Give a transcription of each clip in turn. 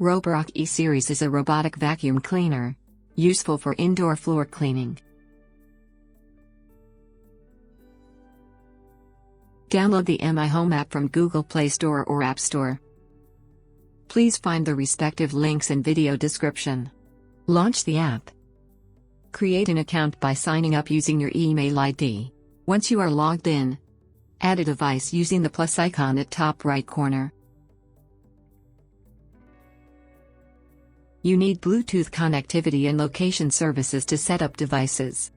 Roborock E-Series is a robotic vacuum cleaner, useful for indoor floor cleaning. Download the Mi Home app from Google Play Store or App Store. Please find the respective links in video description. Launch the app. Create an account by signing up using your email ID. Once you are logged in, add a device using the plus icon at top right corner. You need Bluetooth connectivity and location services to set up devices.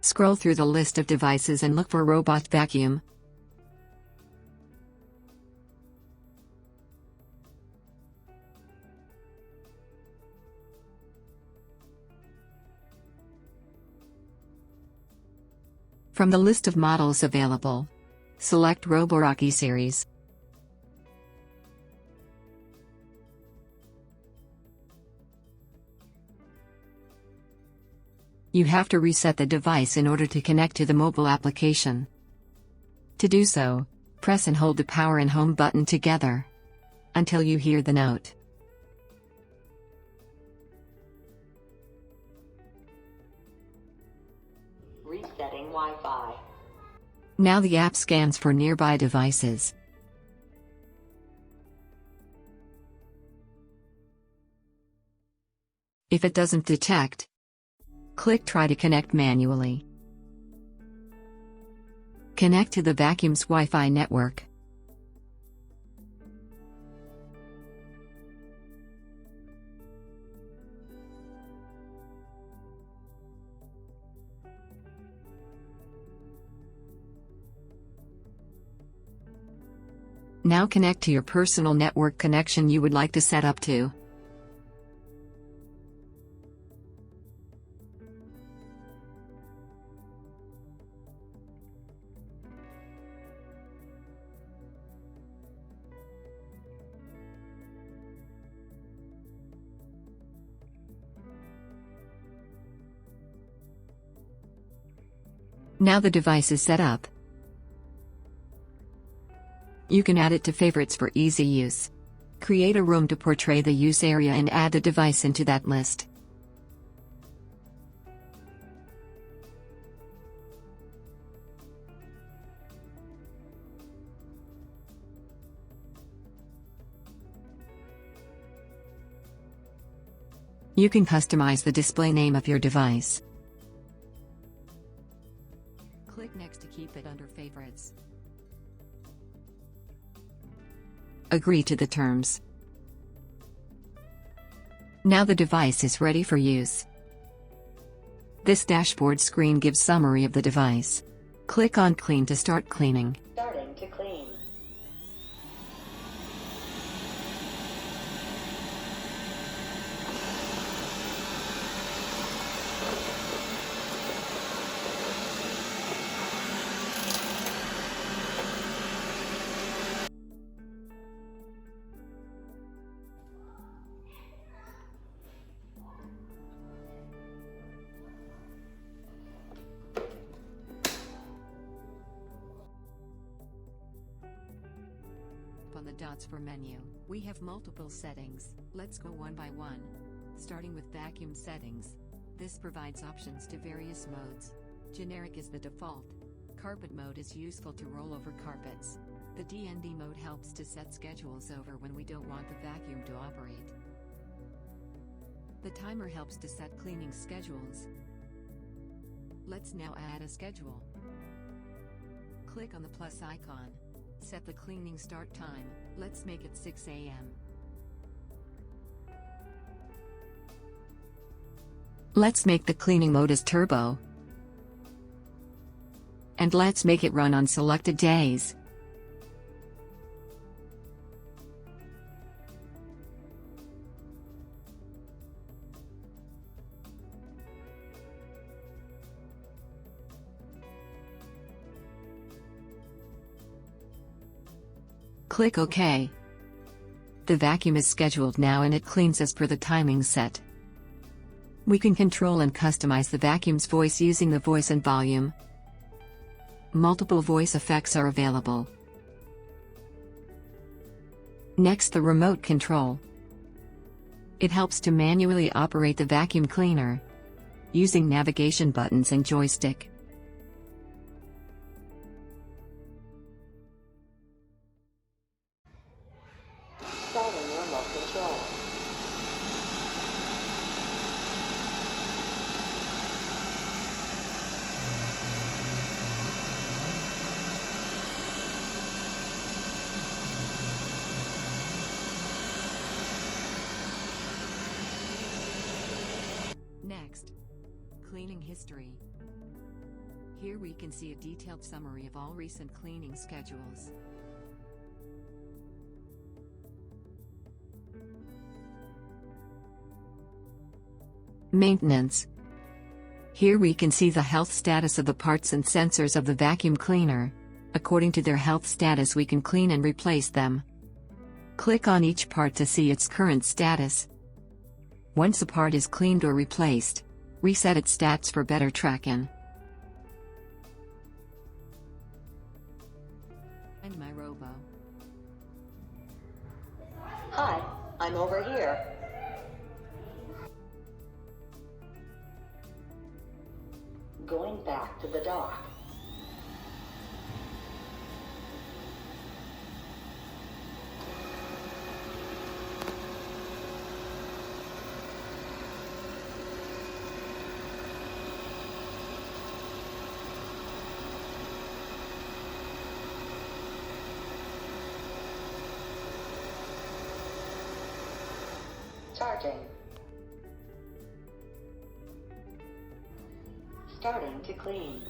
Scroll through the list of devices and look for Robot Vacuum. From the list of models available, select Roborock E-Series. You have to reset the device in order to connect to the mobile application. To do so, press and hold the power and home button together until you hear the note. Resetting Wi-Fi. Now the app scans for nearby devices. If it doesn't detect, click Try to connect manually. Connect to the vacuum's Wi-Fi network. Now connect to your personal network connection you would like to set up to. Now the device is set up. You can add it to favorites for easy use. Create a room to portray the use area and add the device into that list. You can customize the display name of your device. Click Next to keep it under favorites. Agree to the terms. Now the device is ready for use. This dashboard screen gives summary of the device. Click on Clean to start cleaning. Starting to clean. On the dots for menu, we have multiple settings. Let's go one by one. Starting with vacuum settings. This provides options to various modes. Generic is the default. Carpet mode is useful to roll over carpets. The DND mode helps to set schedules over when we don't want the vacuum to operate. The timer helps to set cleaning schedules. Let's now add a schedule. Click on the plus icon. Set the cleaning start time. Let's make it 6 a.m. Let's make the cleaning mode as turbo. And let's make it run on selected days. Click OK. The vacuum is scheduled now and it cleans as per the timing set. We can control and customize the vacuum's voice using the voice and volume. Multiple voice effects are available. Next, the remote control. It helps to manually operate the vacuum cleaner using navigation buttons and joystick. Starting remote control. Next, cleaning history. Here we can see a detailed summary of all recent cleaning schedules. Maintenance. Here we can see the health status of the parts and sensors of the vacuum cleaner. According to their health status, we can clean and replace them. Click on each part to see its current status. Once a part is cleaned or replaced, reset its stats for better tracking. And my robo. Hi, I'm over here. Going back to the dock. Charging. Starting to clean.